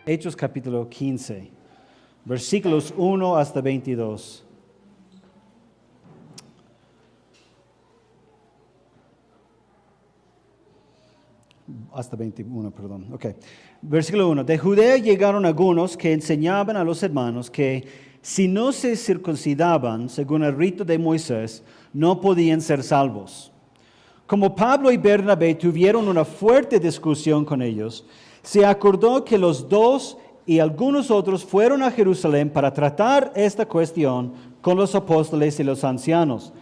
Hechos capítulo 15, versículos 1 hasta 22. Hasta 21, perdón. Ok. Versículo 1. De Judea llegaron algunos que enseñaban a los hermanos que si no se circuncidaban según el rito de Moisés, no podían ser salvos. Como Pablo y Bernabé tuvieron una fuerte discusión con ellos, se acordó que los dos y algunos otros fueron a Jerusalén para tratar esta cuestión con los apóstoles y los ancianos.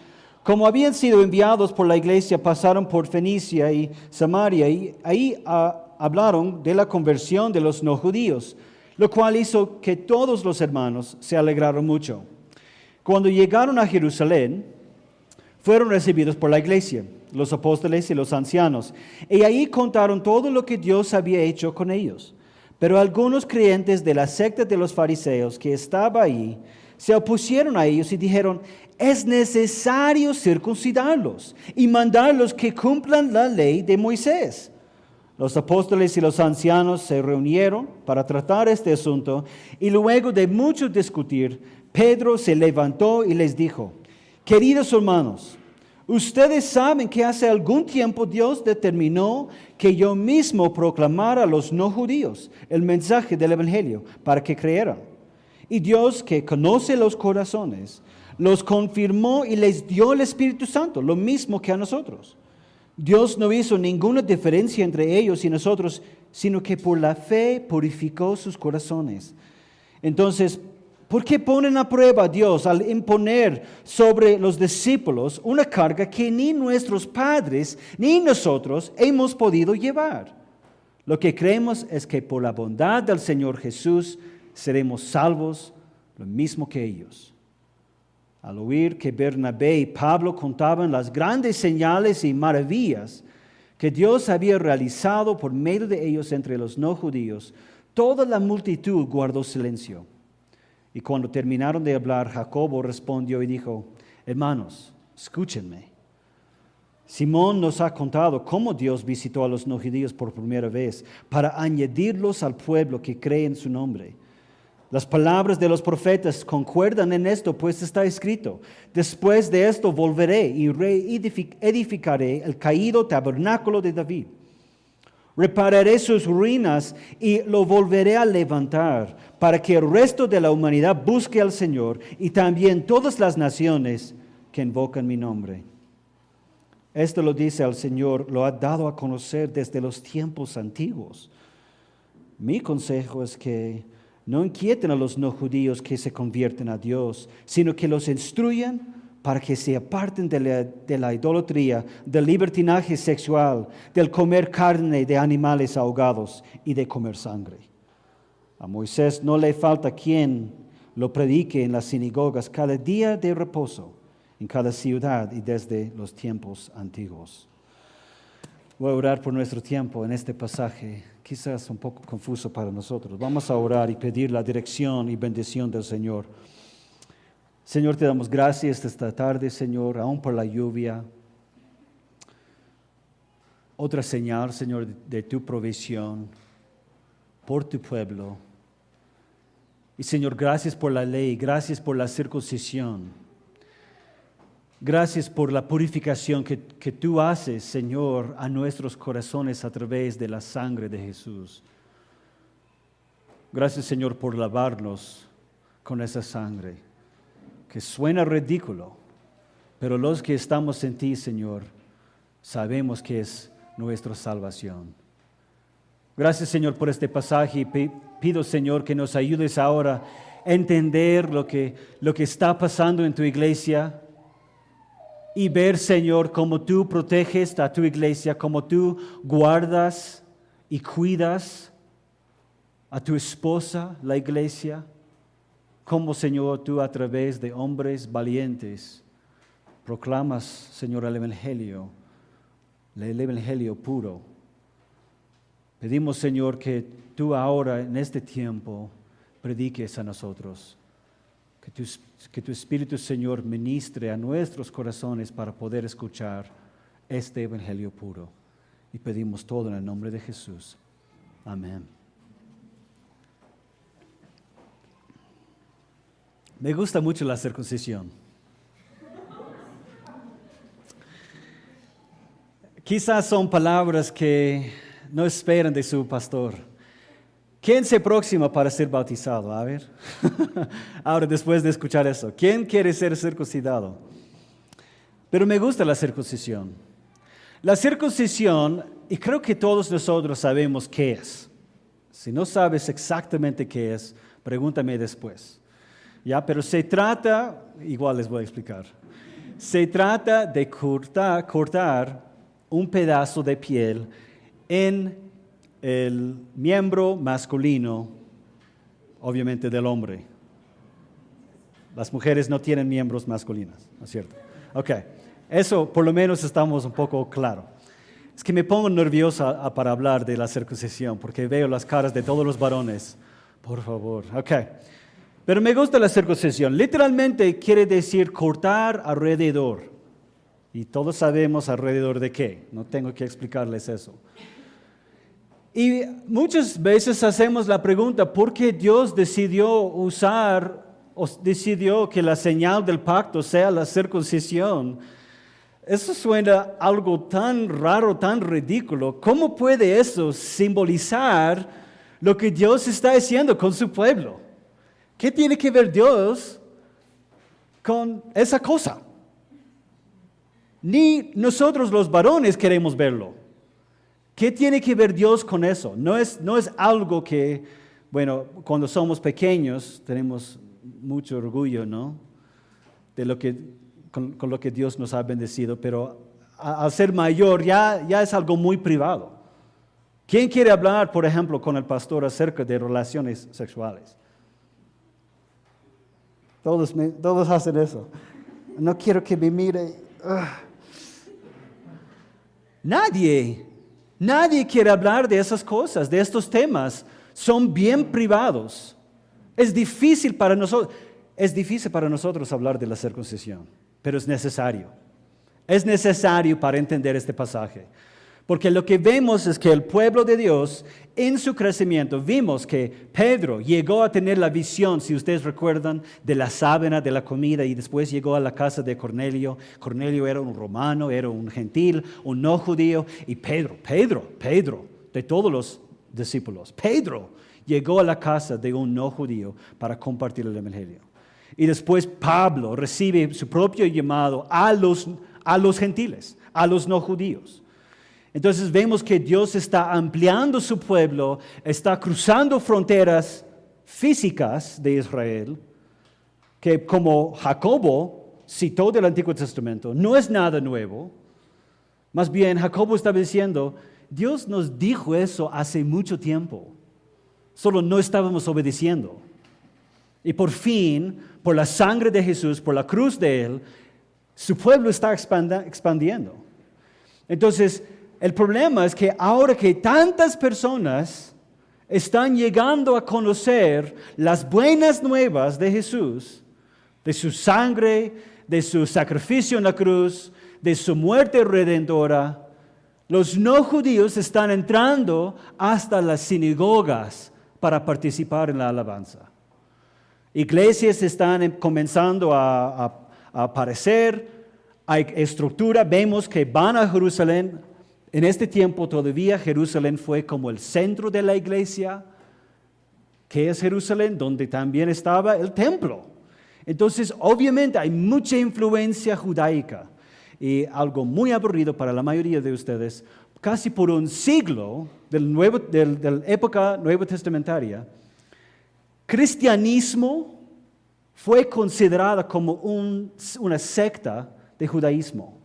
Como habían sido enviados por la iglesia, pasaron por Fenicia y Samaria y ahí hablaron de la conversión de los no judíos, lo cual hizo que todos los hermanos se alegraron mucho. Cuando llegaron a Jerusalén, fueron recibidos por la iglesia, los apóstoles y los ancianos, y ahí contaron todo lo que Dios había hecho con ellos. Pero algunos creyentes de la secta de los fariseos que estaba ahí se opusieron a ellos y dijeron: es necesario circuncidarlos y mandarlos que cumplan la ley de Moisés. Los apóstoles y los ancianos se reunieron para tratar este asunto y luego de mucho discutir, Pedro se levantó y les dijo: queridos hermanos, ustedes saben que hace algún tiempo Dios determinó que yo mismo proclamara a los no judíos el mensaje del evangelio para que creyeran. Y Dios, que conoce los corazones, los confirmó y les dio el Espíritu Santo, lo mismo que a nosotros. Dios no hizo ninguna diferencia entre ellos y nosotros, sino que por la fe purificó sus corazones. Entonces, ¿por qué ponen a prueba a Dios al imponer sobre los discípulos una carga que ni nuestros padres ni nosotros hemos podido llevar? Lo que creemos es que por la bondad del Señor Jesús seremos salvos, lo mismo que ellos. Al oír que Bernabé y Pablo contaban las grandes señales y maravillas que Dios había realizado por medio de ellos entre los no judíos, toda la multitud guardó silencio. Y cuando terminaron de hablar, Jacobo respondió y dijo: hermanos, escúchenme. Simón nos ha contado cómo Dios visitó a los no judíos por primera vez para añadirlos al pueblo que cree en su nombre. Las palabras de los profetas concuerdan en esto, pues está escrito: después de esto volveré y reedificaré el caído tabernáculo de David. Repararé sus ruinas y lo volveré a levantar para que el resto de la humanidad busque al Señor y también todas las naciones que invocan mi nombre. Esto lo dice el Señor, lo ha dado a conocer desde los tiempos antiguos. Mi consejo es que no inquieten a los no judíos que se convierten a Dios, sino que los instruyan para que se aparten de la idolatría, del libertinaje sexual, del comer carne de animales ahogados y de comer sangre. A Moisés no le falta quien lo predique en las sinagogas cada día de reposo, en cada ciudad y desde los tiempos antiguos. Voy a orar por nuestro tiempo en este pasaje, quizás un poco confuso para nosotros. Vamos a orar y pedir la dirección y bendición del Señor. Señor, te damos gracias esta tarde, Señor, aún por la lluvia. Otra señal, Señor, de tu provisión por tu pueblo. Y Señor, gracias por la ley, gracias por la circuncisión. Gracias por la purificación que tú haces, Señor, a nuestros corazones a través de la sangre de Jesús. Gracias, Señor, por lavarnos con esa sangre, que suena ridículo, pero los que estamos en ti, Señor, sabemos que es nuestra salvación. Gracias, Señor, por este pasaje y pido, Señor, que nos ayudes ahora a entender lo que está pasando en tu iglesia y ver, Señor, cómo tú proteges a tu iglesia, cómo tú guardas y cuidas a tu esposa, la iglesia, cómo, Señor, tú a través de hombres valientes proclamas, Señor, el Evangelio puro. Pedimos, Señor, que tú ahora en este tiempo prediques a nosotros. Que tu Espíritu, Señor, ministre a nuestros corazones para poder escuchar este Evangelio puro. Y pedimos todo en el nombre de Jesús. Amén. Me gusta mucho la circuncisión. Quizás son palabras que no esperan de su pastor. ¿Quién se próxima para ser bautizado? A ver. Ahora, después de escuchar eso, ¿quién quiere ser circuncidado? Pero me gusta la circuncisión. La circuncisión, y creo que todos nosotros sabemos qué es. Si no sabes exactamente qué es, pregúntame después. ¿Ya? Pero se trata, igual les voy a explicar, se trata de cortar un pedazo de piel en el miembro masculino, obviamente del hombre. Las mujeres no tienen miembros masculinos, ¿no es cierto? Ok, eso por lo menos estamos un poco claros. Es que me pongo nerviosa para hablar de la circuncisión, porque veo las caras de todos los varones. Por favor, ok. Pero me gusta la circuncisión. Literalmente quiere decir cortar alrededor. Y todos sabemos alrededor de qué. No tengo que explicarles eso. Y muchas veces hacemos la pregunta, ¿por qué Dios decidió usar o decidió que la señal del pacto sea la circuncisión? Eso suena algo tan raro, tan ridículo. ¿Cómo puede eso simbolizar lo que Dios está haciendo con su pueblo? ¿Qué tiene que ver Dios con esa cosa? Ni nosotros los varones queremos verlo. ¿Qué tiene que ver Dios con eso? No es algo que, bueno, cuando somos pequeños tenemos mucho orgullo, ¿no? De lo que, con lo que Dios nos ha bendecido, pero al ser mayor ya es algo muy privado. ¿Quién quiere hablar, por ejemplo, con el pastor acerca de relaciones sexuales? Todos hacen eso. No quiero que me mire. Nadie quiere hablar de esas cosas, de estos temas. Son bien privados. Es difícil para nosotros hablar de la circuncisión, pero es necesario. Es necesario para entender este pasaje. Porque lo que vemos es que el pueblo de Dios, en su crecimiento, vimos que Pedro llegó a tener la visión, si ustedes recuerdan, de la sábana, de la comida, y después llegó a la casa de Cornelio. Cornelio era un romano, era un gentil, un no judío, y Pedro, de todos los discípulos, Pedro llegó a la casa de un no judío para compartir el evangelio. Y después Pablo recibe su propio llamado a los gentiles, a los no judíos. Entonces vemos que Dios está ampliando su pueblo, está cruzando fronteras físicas de Israel, que como Jacobo citó del Antiguo Testamento, no es nada nuevo. Más bien, Jacobo estaba diciendo, Dios nos dijo eso hace mucho tiempo, solo no estábamos obedeciendo. Y por fin, por la sangre de Jesús, por la cruz de Él, su pueblo está expandiendo. Entonces, el problema es que ahora que tantas personas están llegando a conocer las buenas nuevas de Jesús, de su sangre, de su sacrificio en la cruz, de su muerte redentora, los no judíos están entrando hasta las sinagogas para participar en la alabanza. Iglesias están comenzando a aparecer, hay estructura, vemos que van a Jerusalén. En este tiempo todavía Jerusalén fue como el centro de la iglesia. ¿Qué es Jerusalén? Donde también estaba el templo. Entonces, obviamente hay mucha influencia judaica y algo muy aburrido para la mayoría de ustedes. Casi por un siglo de la época nuevo testamentaria, cristianismo fue considerada como una secta de judaísmo.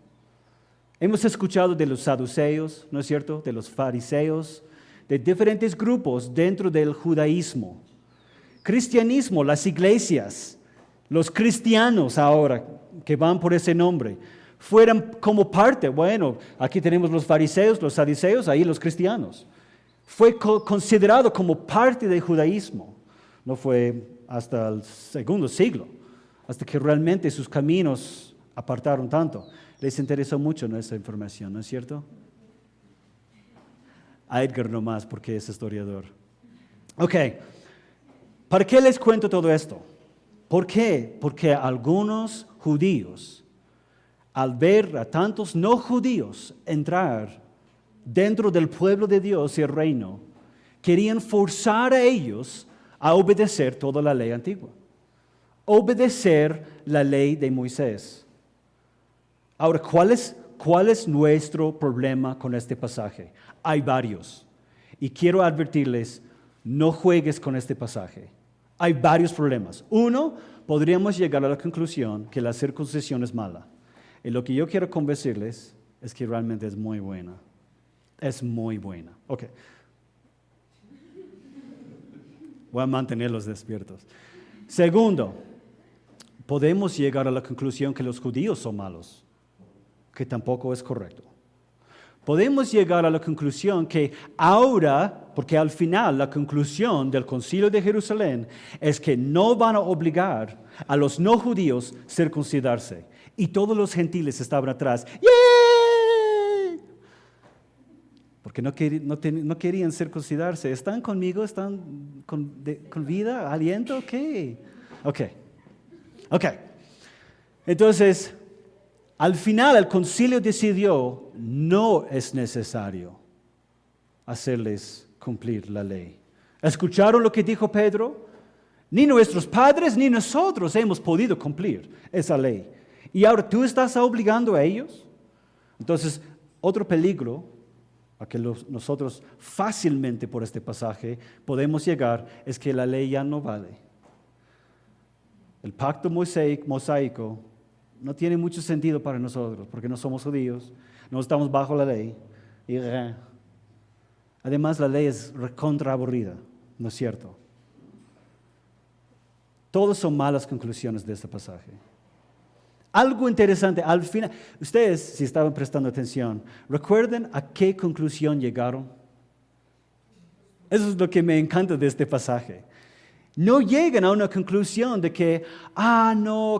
Hemos escuchado de los saduceos, ¿no es cierto?, de los fariseos, de diferentes grupos dentro del judaísmo. Cristianismo, las iglesias, los cristianos ahora que van por ese nombre, fueron como parte, bueno, aquí tenemos los fariseos, los saduceos, ahí los cristianos. Fue considerado como parte del judaísmo. No fue hasta el segundo siglo, hasta que realmente sus caminos apartaron tanto. Les interesó mucho esa información, ¿no es cierto? A Edgar nomás, porque es historiador. Ok, ¿para qué les cuento todo esto? ¿Por qué? Porque algunos judíos, al ver a tantos no judíos entrar dentro del pueblo de Dios y el reino, querían forzar a ellos a obedecer toda la ley antigua, obedecer la ley de Moisés. Ahora, ¿cuál es nuestro problema con este pasaje? Hay varios. Y quiero advertirles, no juegues con este pasaje. Hay varios problemas. Uno, podríamos llegar a la conclusión que la circuncisión es mala. Y lo que yo quiero convencerles es que realmente es muy buena. Es muy buena. Ok. Voy a mantenerlos despiertos. Segundo, podemos llegar a la conclusión que los judíos son malos, que tampoco es correcto. Podemos llegar a la conclusión que ahora, porque al final la conclusión del Concilio de Jerusalén es que no van a obligar a los no judíos a circuncidarse. Y todos los gentiles estaban atrás. ¡Yay! Porque no querían circuncidarse. ¿Están conmigo? ¿Están con vida? ¿Aliento? ¿Qué? Ok. Entonces, al final el concilio decidió, no es necesario hacerles cumplir la ley. ¿Escucharon lo que dijo Pedro? Ni nuestros padres ni nosotros hemos podido cumplir esa ley. Y ahora tú estás obligando a ellos. Entonces, otro peligro a que nosotros fácilmente por este pasaje podemos llegar es que la ley ya no vale. El pacto mosaico no tiene mucho sentido para nosotros porque no somos judíos, no estamos bajo la ley. Y además la ley es recontra aburrida, ¿no es cierto? Todas son malas conclusiones de este pasaje. Algo interesante, al final, ustedes, si estaban prestando atención, ¿recuerden a qué conclusión llegaron? Eso es lo que me encanta de este pasaje. No llegan a una conclusión de que,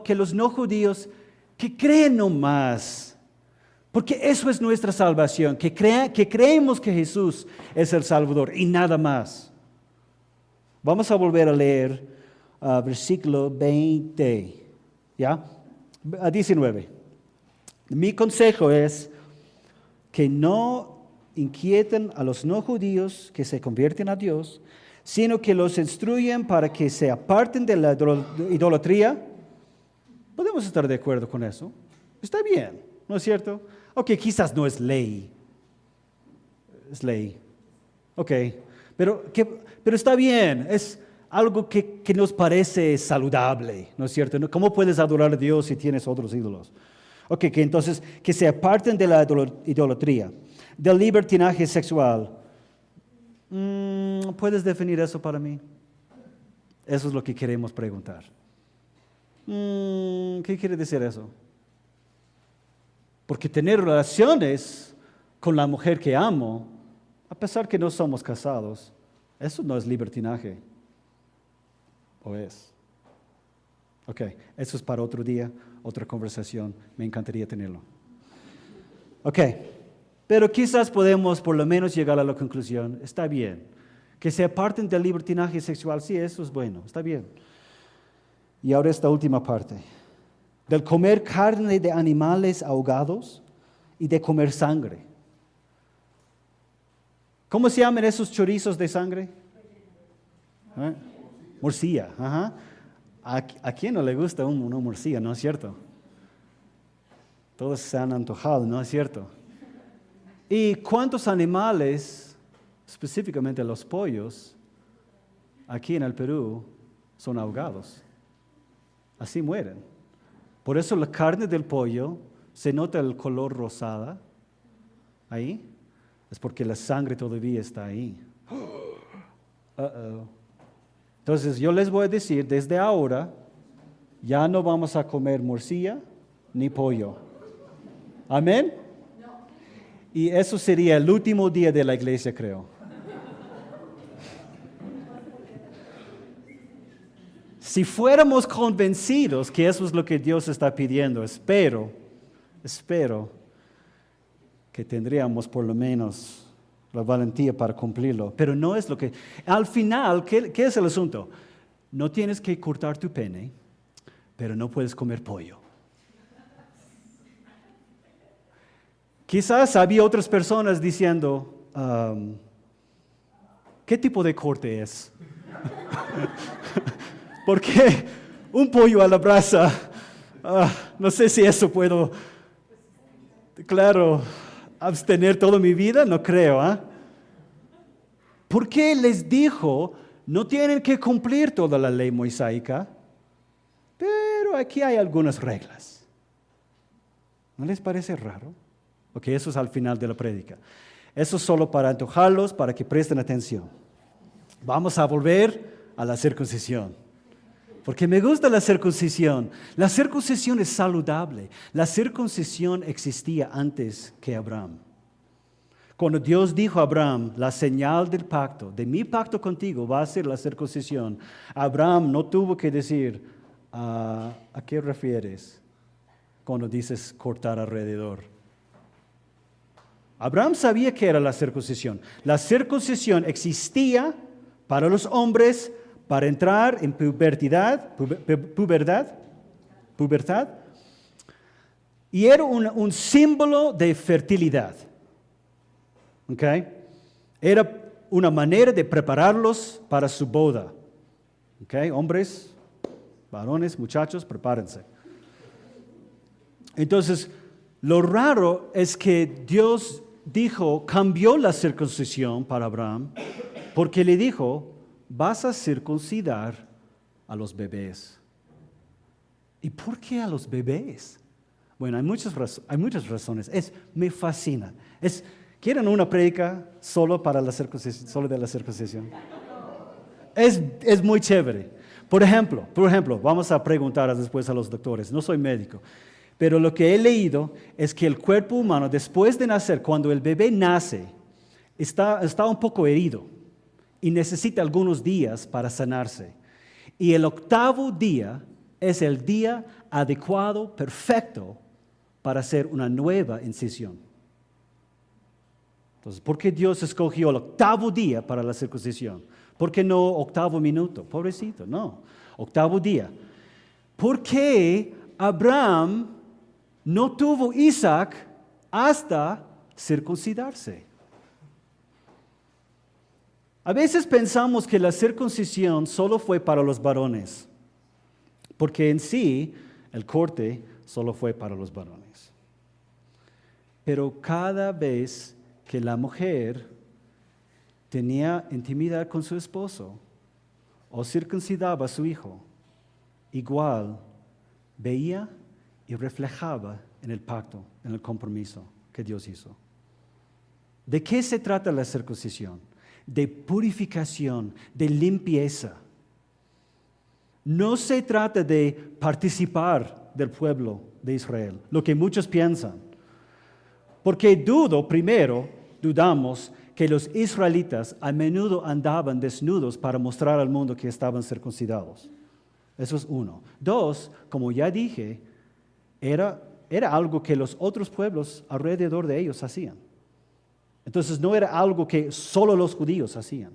que los no judíos, que creen nomás, porque eso es nuestra salvación, que creemos que Jesús es el Salvador y nada más. Vamos a volver a leer versículo 20, ¿ya? A 19. Mi consejo es que no inquieten a los no judíos que se convierten a Dios, sino que los instruyen para que se aparten de la idolatría. Podemos estar de acuerdo con eso. Está bien, ¿no es cierto? Ok, quizás no es ley. Es ley. Ok, pero está bien, es algo que nos parece saludable, ¿no es cierto? ¿Cómo puedes adorar a Dios si tienes otros ídolos? Ok, que entonces, que se aparten de la idolatría, del libertinaje sexual. ¿Puedes definir eso para mí? Eso es lo que queremos preguntar. ¿Qué quiere decir eso? Porque tener relaciones con la mujer que amo, a pesar que no somos casados, eso no es libertinaje. ¿O es? Ok, eso es para otro día, otra conversación. Me encantaría tenerlo. Ok, pero quizás podemos por lo menos llegar a la conclusión, está bien, que se aparten del libertinaje sexual, sí, eso es bueno, está bien. Y ahora esta última parte, del comer carne de animales ahogados y de comer sangre. ¿Cómo se llaman esos chorizos de sangre? Morcilla, ajá. ¿A quién no le gusta una morcilla, no es cierto? Todos se han antojado, ¿no es cierto? ¿Y cuántos animales, específicamente los pollos, aquí en el Perú, son ahogados? Así mueren. Por eso la carne del pollo, se nota el color rosada ahí, es porque la sangre todavía está ahí. Entonces yo les voy a decir, desde ahora, ya no vamos a comer morcilla ni pollo. ¿Amén? No. Y eso sería el último día de la iglesia, creo. Si fuéramos convencidos que eso es lo que Dios está pidiendo, espero que tendríamos por lo menos la valentía para cumplirlo. Pero no es lo que... Al final, ¿qué es el asunto? No tienes que cortar tu pene, pero no puedes comer pollo. Quizás había otras personas diciendo, ¿qué tipo de corte es? Porque un pollo a la brasa, no sé si eso puedo, claro, abstener toda mi vida, no creo. ¿Por qué les dijo, no tienen que cumplir toda la ley mosaica, pero aquí hay algunas reglas? ¿No les parece raro? Ok, eso es al final de la prédica. Eso es solo para antojarlos, para que presten atención. Vamos a volver a la circuncisión. Porque me gusta la circuncisión. La circuncisión es saludable. La circuncisión existía antes que Abraham. Cuando Dios dijo a Abraham, la señal del pacto, de mi pacto contigo va a ser la circuncisión, Abraham no tuvo que decir, ¿a qué refieres cuando dices cortar alrededor? Abraham sabía que era la circuncisión. La circuncisión existía para los hombres para entrar en pubertad, y era un símbolo de fertilidad. ¿Okay? Era una manera de prepararlos para su boda. ¿Okay? Hombres, varones, muchachos, prepárense. Entonces, lo raro es que Dios cambió la circuncisión para Abraham, porque le dijo, vas a circuncidar a los bebés. ¿Y por qué a los bebés? Bueno, hay muchas razones. Me fascina. ¿Quieren una prédica solo para la circuncisión, solo de la circuncisión? Es muy chévere. Por ejemplo, vamos a preguntar después a los doctores. No soy médico, pero lo que he leído es que el cuerpo humano, después de nacer, cuando el bebé nace, está un poco herido y necesita algunos días para sanarse. Y el 8º día es el día adecuado, perfecto, para hacer una nueva incisión. Entonces, ¿por qué Dios escogió el 8º día para la circuncisión? ¿Por qué no 8º minuto? Pobrecito, no. 8º día. ¿Por qué Abraham no tuvo Isaac hasta circuncidarse? A veces pensamos que la circuncisión solo fue para los varones, porque en sí el corte solo fue para los varones. Pero cada vez que la mujer tenía intimidad con su esposo o circuncidaba a su hijo, igual veía y reflejaba en el pacto, en el compromiso que Dios hizo. ¿De qué se trata la circuncisión? De purificación, de limpieza. No se trata de participar del pueblo de Israel, lo que muchos piensan. Porque dudamos que los israelitas a menudo andaban desnudos para mostrar al mundo que estaban circuncidados. Eso es uno. 2, como ya dije, era algo que los otros pueblos alrededor de ellos hacían. Entonces no era algo que solo los judíos hacían.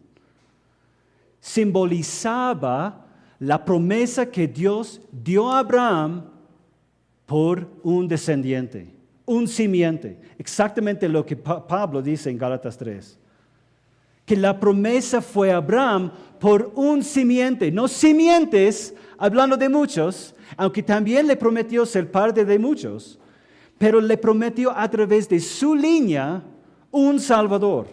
Simbolizaba la promesa que Dios dio a Abraham por un descendiente, un simiente. Exactamente lo que Pablo dice en Gálatas 3. Que la promesa fue a Abraham por un simiente, no simientes, hablando de muchos, aunque también le prometió ser padre de muchos, pero le prometió a través de su línea un Salvador.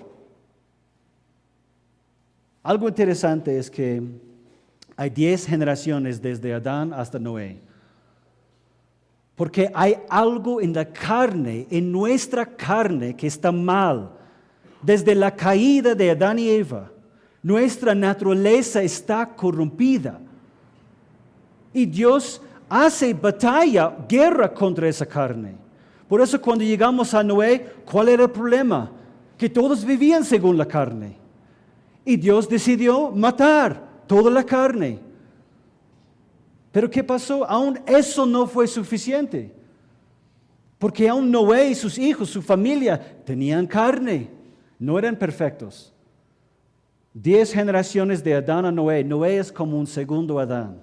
Algo interesante es que hay 10 generaciones desde Adán hasta Noé. Porque hay algo en la carne, en nuestra carne, que está mal. Desde la caída de Adán y Eva, nuestra naturaleza está corrompida. Y Dios hace guerra contra esa carne. Por eso cuando llegamos a Noé, ¿cuál era el problema? Que todos vivían según la carne. Y Dios decidió matar toda la carne. Pero ¿qué pasó? Aún eso no fue suficiente. Porque aún Noé y sus hijos, su familia, tenían carne. No eran perfectos. 10 generaciones de Adán a Noé. Noé es como un segundo Adán.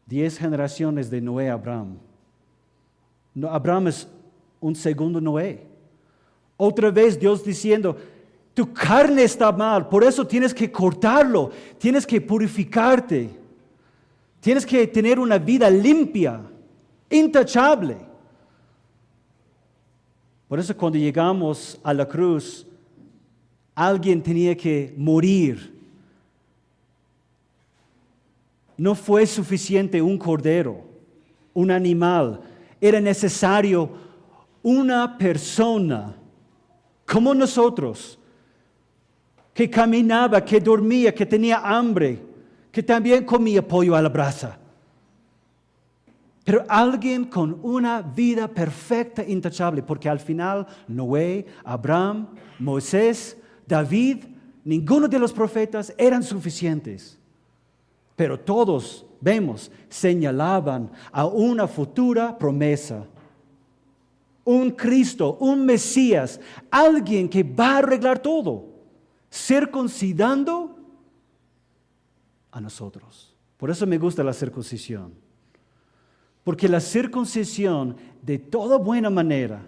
10 generaciones de Noé a Abraham. No, Abraham es un segundo Noé. Otra vez Dios diciendo, tu carne está mal, por eso tienes que cortarlo, tienes que purificarte, tienes que tener una vida limpia, intachable. Por eso cuando llegamos a la cruz, alguien tenía que morir. No fue suficiente un cordero, un animal. Era necesario una persona como nosotros, que caminaba, que dormía, que tenía hambre, que también comía pollo a la brasa. Pero alguien con una vida perfecta, intachable, porque al final Noé, Abraham, Moisés, David, ninguno de los profetas eran suficientes. Pero todos, vemos, señalaban a una futura promesa. Un Cristo, un Mesías, alguien que va a arreglar todo, circuncidando a nosotros. Por eso me gusta la circuncisión. Porque la circuncisión, de toda buena manera,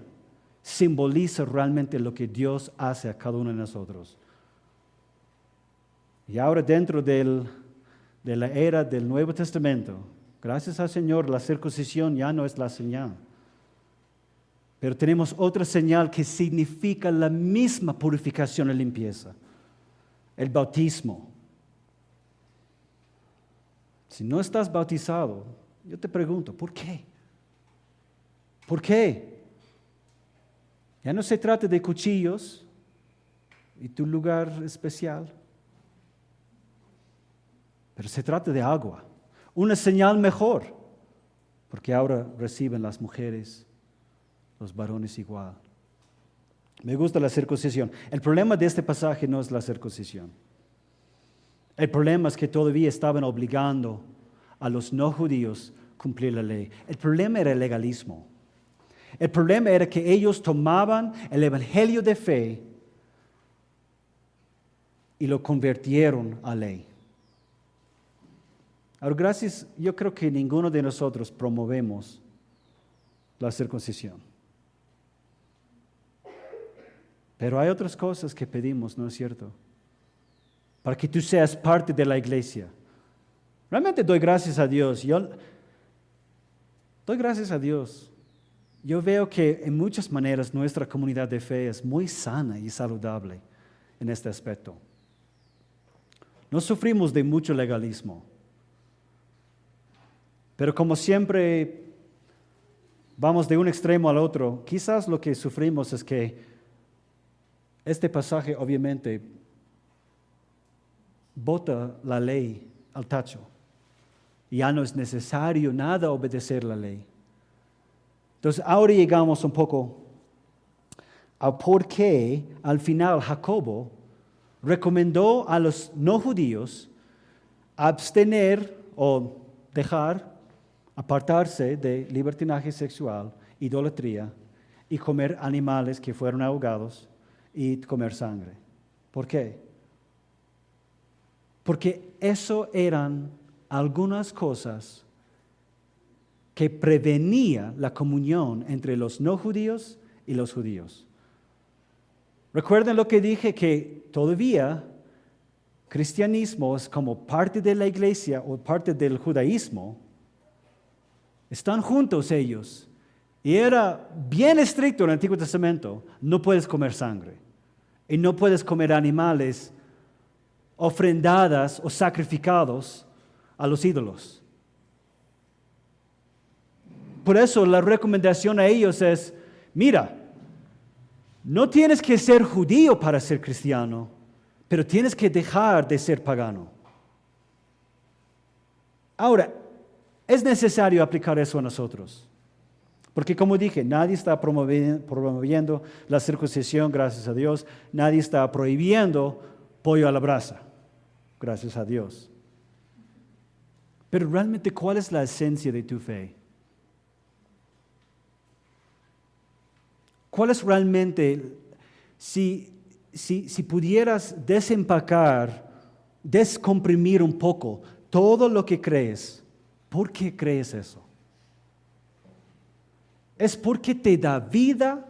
simboliza realmente lo que Dios hace a cada uno de nosotros. Y ahora dentro de la era del Nuevo Testamento, gracias al Señor, la circuncisión ya no es la señal. Pero tenemos otra señal que significa la misma purificación y limpieza. El bautismo. Si no estás bautizado, yo te pregunto, ¿por qué? ¿Por qué? Ya no se trata de cuchillos y tu lugar especial, pero se trata de agua. Una señal mejor, porque ahora reciben las mujeres, los varones igual. Me gusta la circuncisión. El problema de este pasaje no es la circuncisión. El problema es que todavía estaban obligando a los no judíos a cumplir la ley. El problema era el legalismo. El problema era que ellos tomaban el evangelio de fe y lo convirtieron a ley. Ahora, gracias, yo creo que ninguno de nosotros promovemos la circuncisión. Pero hay otras cosas que pedimos, ¿no es cierto? Para que tú seas parte de la iglesia. Realmente doy gracias a Dios. Doy gracias a Dios. Yo veo que en muchas maneras nuestra comunidad de fe es muy sana y saludable en este aspecto. No sufrimos de mucho legalismo. Pero como siempre vamos de un extremo al otro, quizás lo que sufrimos es que este pasaje obviamente bota la ley al tacho. Ya no es necesario nada obedecer la ley. Entonces ahora llegamos un poco a por qué al final Jacobo recomendó a los no judíos abstener o apartarse de libertinaje sexual, idolatría y comer animales que fueron ahogados y comer sangre. ¿Por qué? Porque eso eran algunas cosas que prevenía la comunión entre los no judíos y los judíos. Recuerden lo que dije, que todavía cristianismo es como parte de la iglesia o parte del judaísmo. Están juntos ellos. Y era bien estricto en el Antiguo Testamento. No puedes comer sangre. Y no puedes comer animales ofrendadas o sacrificados a los ídolos. Por eso la recomendación a ellos es, mira, no tienes que ser judío para ser cristiano, pero tienes que dejar de ser pagano. Ahora, es necesario aplicar eso a nosotros. Porque como dije, nadie está promoviendo la circuncisión, gracias a Dios. Nadie está prohibiendo pollo a la brasa, gracias a Dios. Pero realmente, ¿cuál es la esencia de tu fe? ¿Cuál es realmente, si pudieras desempacar, descomprimir un poco todo lo que crees, ¿Por qué crees eso? ¿Es porque te da vida?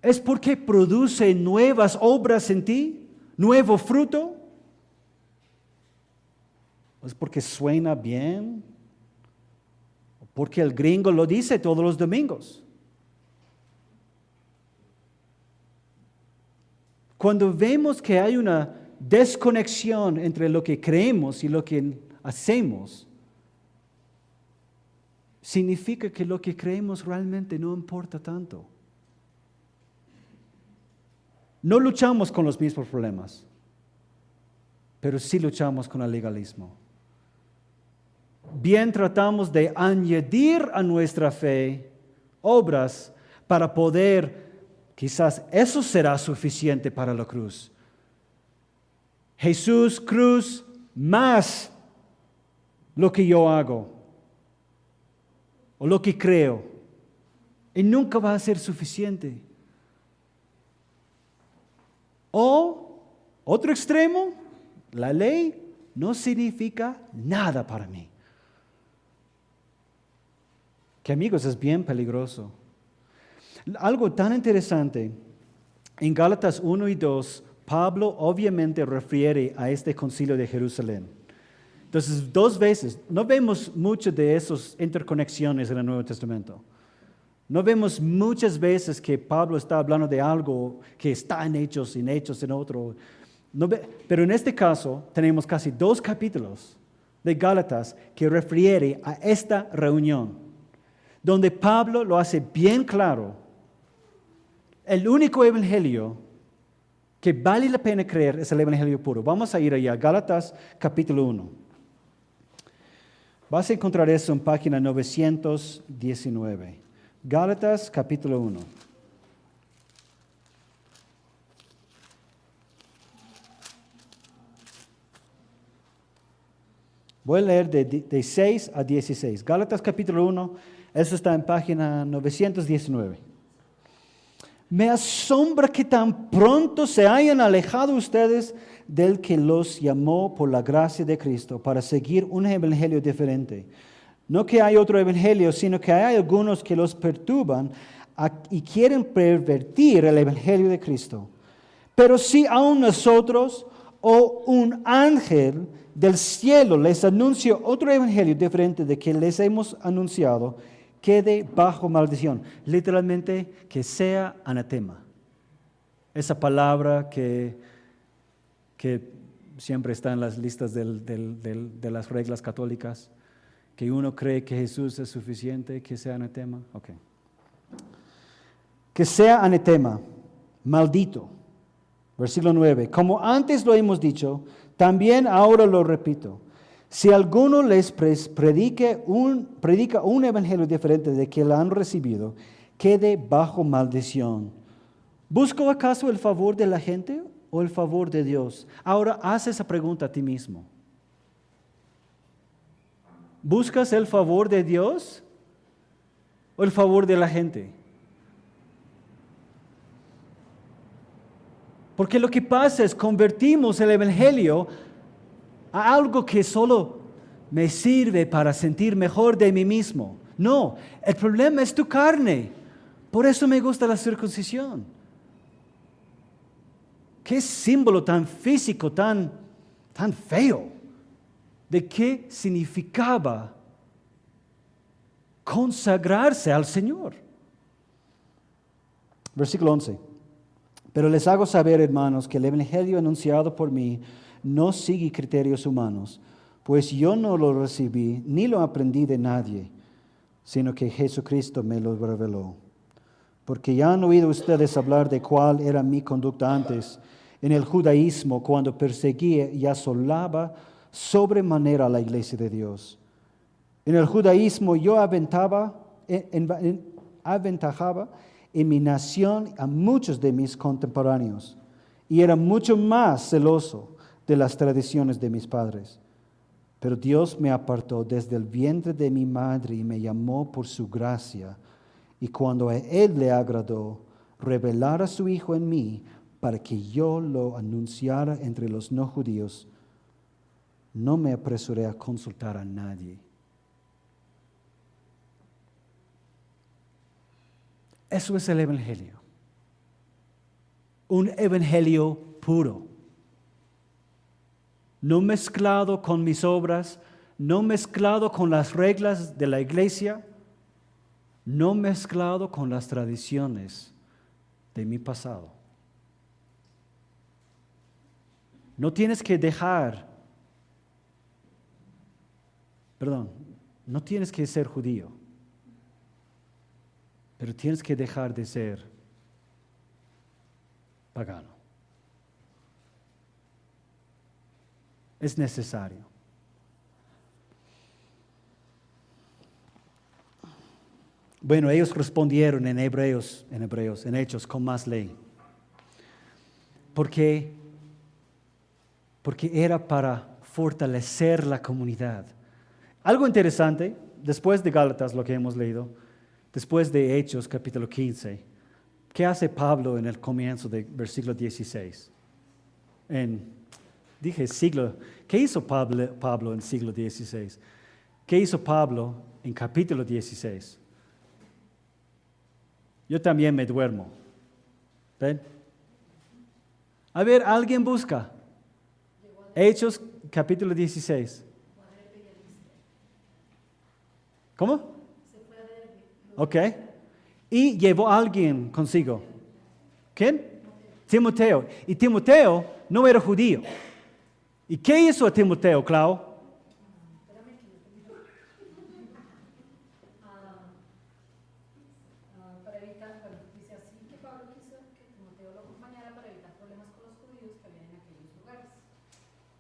¿Es porque produce nuevas obras en ti? ¿Nuevo fruto? ¿Es porque suena bien? ¿O porque el gringo lo dice todos los domingos? Cuando vemos que hay una desconexión entre lo que creemos y lo que hacemos, significa que lo que creemos realmente no importa tanto. No luchamos con los mismos problemas, pero sí luchamos con el legalismo. Bien tratamos de añadir a nuestra fe obras para poder, quizás eso será suficiente para la cruz. Jesús, cruz, más lo que yo hago o lo que creo. Y nunca va a ser suficiente. O, otro extremo, la ley no significa nada para mí. Que amigos, es bien peligroso. Algo tan interesante, en Gálatas 1 y 2, Pablo obviamente refiere a este concilio de Jerusalén. Entonces, 2 veces, no vemos mucho de esas interconexiones en el Nuevo Testamento. No vemos muchas veces que Pablo está hablando de algo que está en Hechos en otro. Pero en este caso tenemos casi 2 capítulos de Gálatas que refiere a esta reunión, donde Pablo lo hace bien claro. El único evangelio que vale la pena creer es el evangelio puro. Vamos a ir allá, Gálatas capítulo 1. Vas a encontrar eso en página 919. Gálatas capítulo 1. Voy a leer de 6 a 16. Gálatas capítulo 1, eso está en página 919. Me asombra que tan pronto se hayan alejado ustedes del que los llamó por la gracia de Cristo para seguir un evangelio diferente. No que hay otro evangelio, sino que hay algunos que los perturban y quieren pervertir el evangelio de Cristo. Pero si aún nosotros o un ángel del cielo les anuncia otro evangelio diferente de que les hemos anunciado, quede bajo maldición. Literalmente, que sea anatema. Esa palabra que siempre está en las listas de las reglas católicas, que uno cree que Jesús es suficiente, que sea anatema. Okay. Que sea anatema, maldito. Versículo 9. Como antes lo hemos dicho, también ahora lo repito. Si alguno les predica un evangelio diferente de que la han recibido, quede bajo maldición. ¿Busco acaso el favor de la gente o el favor de Dios? Ahora haz esa pregunta a ti mismo. ¿Buscas el favor de Dios o el favor de la gente? Porque lo que pasa es convertimos el evangelio a algo que solo me sirve para sentir mejor de mí mismo. No, el problema es tu carne. Por eso me gusta la circuncisión. Qué símbolo tan físico, tan feo, de qué significaba consagrarse al Señor. Versículo 11. Pero les hago saber, hermanos, que el evangelio anunciado por mí no sigue criterios humanos, pues yo no lo recibí ni lo aprendí de nadie, sino que Jesucristo me lo reveló. Porque ya han oído ustedes hablar de cuál era mi conducta antes en el judaísmo, cuando perseguía y asolaba sobremanera a la iglesia de Dios. En el judaísmo yo aventajaba en mi nación a muchos de mis contemporáneos y era mucho más celoso de las tradiciones de mis padres. Pero Dios me apartó desde el vientre de mi madre y me llamó por su gracia. Y cuando a Él le agradó revelar a su Hijo en mí para que yo lo anunciara entre los no judíos, no me apresuré a consultar a nadie. Eso es el Evangelio. Un Evangelio puro. No mezclado con mis obras, no mezclado con las reglas de la iglesia, no mezclado con las tradiciones de mi pasado. No tienes que no tienes que ser judío, pero tienes que dejar de ser pagano. Es necesario. Bueno, ellos respondieron en Hechos, con más ley. Porque era para fortalecer la comunidad. Algo interesante, después de Gálatas, lo que hemos leído, después de Hechos capítulo 15, ¿qué hace Pablo en el comienzo del versículo 16? ¿Qué hizo Pablo en siglo 16? ¿Qué hizo Pablo en capítulo 16? Yo también me duermo. ¿Ven? A ver, alguien busca. Hechos capítulo 16. ¿Cómo? Ok. Y llevó a alguien consigo. ¿Quién? Timoteo. Y Timoteo no era judío. ¿Y qué hizo a Timoteo, Clau? Para evitar, dice así que Pablo quiso que Timoteo lo acompañara para evitar problemas con los judíos que había en aquellos lugares.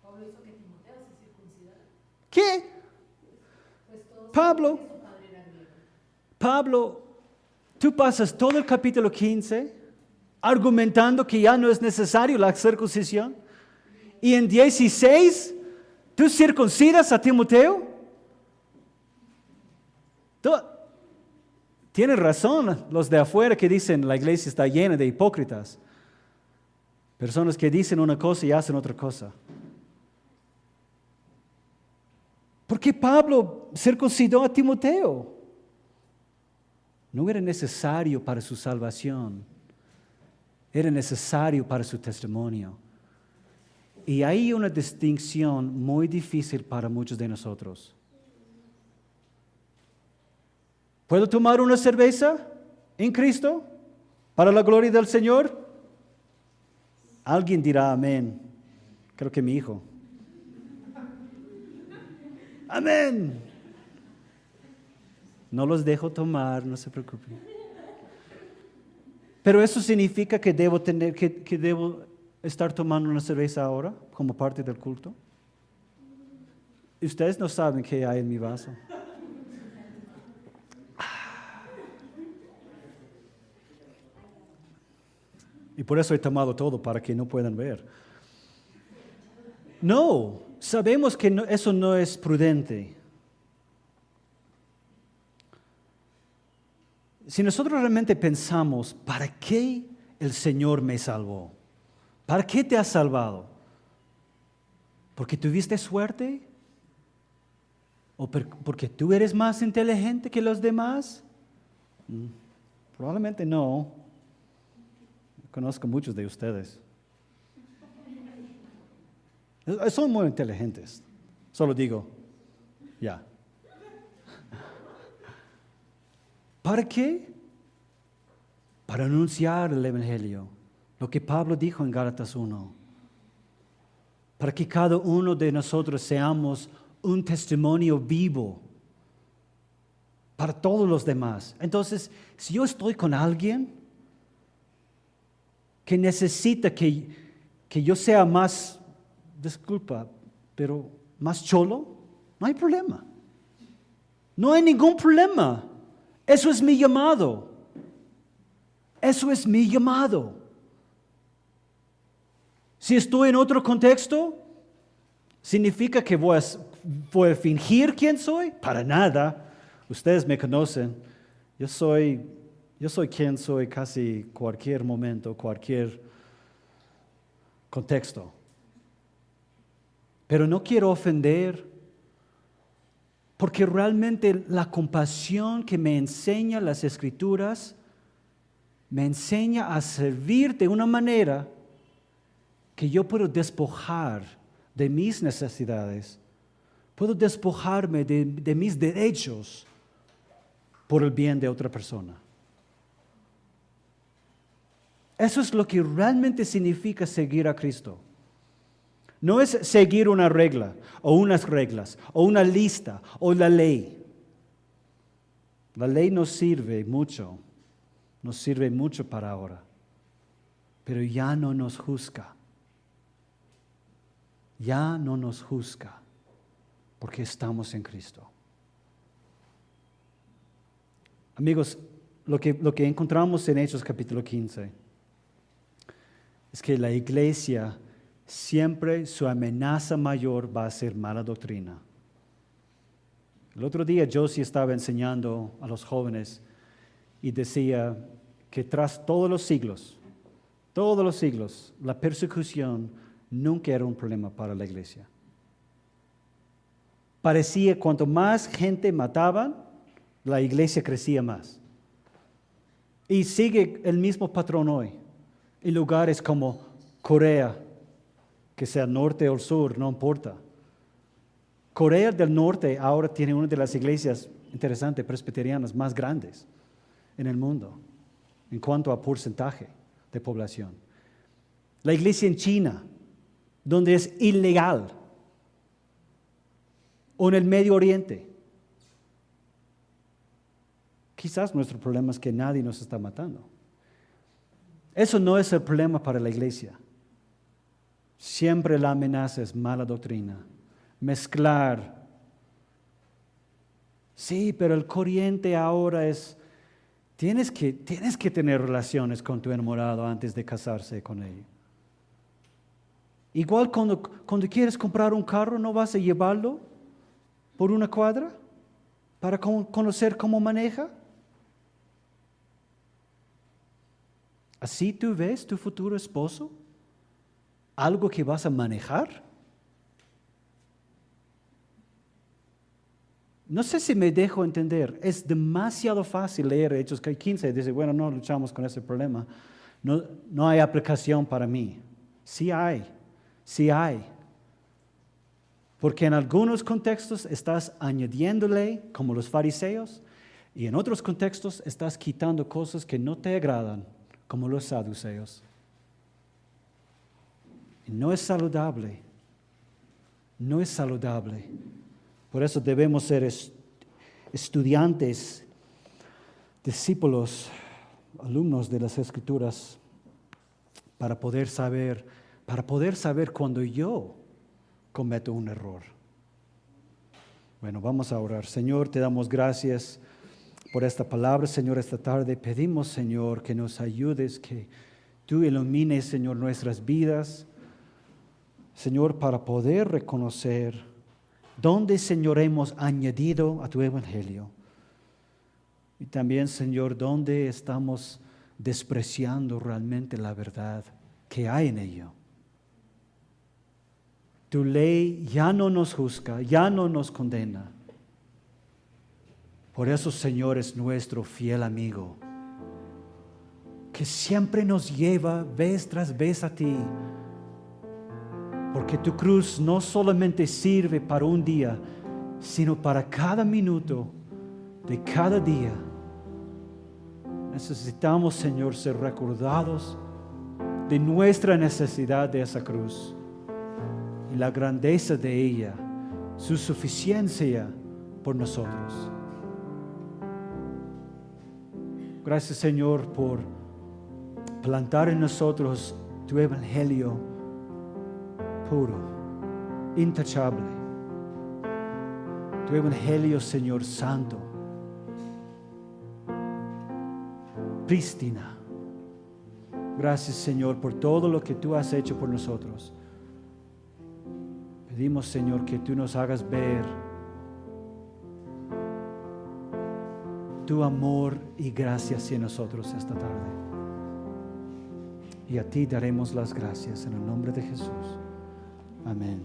Pablo hizo que Timoteo se circuncidara. ¿Qué? Pues todos Pablo. saben que su padre era griego. Pablo, tú pasas todo el capítulo 15 argumentando que ya no es necesario la circuncisión. Y en 16, ¿tú circuncidas a Timoteo? Tienes razón los de afuera que dicen la iglesia está llena de hipócritas. Personas que dicen una cosa y hacen otra cosa. ¿Por qué Pablo circuncidó a Timoteo? No era necesario para su salvación. Era necesario para su testimonio. Y hay una distinción muy difícil para muchos de nosotros. ¿Puedo tomar una cerveza en Cristo para la gloria del Señor? Alguien dirá amén. Creo que mi hijo. Amén. No los dejo tomar, no se preocupen. Pero eso significa que debo estar tomando una cerveza ahora como parte del culto. Ustedes no saben qué hay en mi vaso. Y por eso he tomado todo, para que no puedan ver. No, sabemos que eso no es prudente. Si nosotros realmente pensamos, ¿para qué el Señor me salvó? ¿Para qué te ha salvado? ¿Porque tuviste suerte? ¿O porque tú eres más inteligente que los demás? Probablemente no. Conozco muchos de ustedes. Son muy inteligentes. Solo digo, ya. ¿Para qué? Para anunciar el Evangelio. Lo que Pablo dijo en Gálatas 1. Para que cada uno de nosotros seamos un testimonio vivo para todos los demás. Entonces, si yo estoy con alguien que necesita que yo sea más, disculpa, pero más cholo, no hay problema. No hay ningún problema. Eso es mi llamado. Eso es mi llamado. Si estoy en otro contexto, ¿significa que voy a fingir quién soy? Para nada. Ustedes me conocen. Yo soy quien soy casi cualquier momento, cualquier contexto. Pero no quiero ofender, porque realmente la compasión que me enseña las Escrituras me enseña a servir de una manera que yo puedo despojar de mis necesidades, puedo despojarme de mis derechos por el bien de otra persona. Eso es lo que realmente significa seguir a Cristo. No es seguir una regla, o unas reglas, o una lista, o la ley. La ley nos sirve mucho para ahora, pero ya no nos juzga. Ya no nos juzga, porque estamos en Cristo. Amigos, lo que encontramos en Hechos capítulo 15 es que la iglesia siempre su amenaza mayor va a ser mala doctrina. El otro día Josie estaba enseñando a los jóvenes y decía que tras todos los siglos, la persecución nunca era un problema para la iglesia. Parecía cuanto más gente mataban, la iglesia crecía más. Y sigue el mismo patrón hoy. En lugares como Corea, que sea norte o sur, no importa. Corea del Norte ahora tiene una de las iglesias interesantes, presbiterianas, más grandes en el mundo, en cuanto a porcentaje de población. La iglesia en China, donde es ilegal, o en el Medio Oriente. Quizás nuestro problema es que nadie nos está matando. Eso no es el problema para la iglesia. Siempre la amenaza es mala doctrina. Mezclar. Sí, pero el corriente ahora es, tienes que tener relaciones con tu enamorado antes de casarse con él. Igual cuando quieres comprar un carro, ¿no vas a llevarlo por una cuadra para conocer cómo maneja? ¿Así tú ves tu futuro esposo? ¿Algo que vas a manejar? No sé si me dejo entender. Es demasiado fácil leer Hechos 15 y decir, bueno, no luchamos con ese problema. No hay aplicación para mí. Sí hay. Porque en algunos contextos estás añadiéndole, como los fariseos, y en otros contextos estás quitando cosas que no te agradan, como los saduceos. Y no es saludable. No es saludable. Por eso debemos ser estudiantes, discípulos, alumnos de las Escrituras, para poder saber cuando yo cometo un error. Bueno, vamos a orar. Señor, te damos gracias por esta palabra, Señor, esta tarde. Pedimos, Señor, que nos ayudes, que tú ilumines, Señor, nuestras vidas, Señor, para poder reconocer dónde, Señor, hemos añadido a tu evangelio. Y también, Señor, dónde estamos despreciando realmente la verdad que hay en ello. Tu ley ya no nos juzga, ya no nos condena. Por eso, Señor, es nuestro fiel amigo, que siempre nos lleva vez tras vez a ti. Porque tu cruz no solamente sirve para un día, sino para cada minuto de cada día. Necesitamos, Señor, ser recordados de nuestra necesidad de esa cruz y la grandeza de ella, su suficiencia por nosotros. Gracias, Señor, por plantar en nosotros tu evangelio puro, intachable. Tu evangelio, Señor, santo, prístina. Gracias, Señor, por todo lo que tú has hecho por nosotros. Pedimos, Señor, que tú nos hagas ver tu amor y gracia hacia nosotros esta tarde. Y a ti daremos las gracias en el nombre de Jesús. Amén.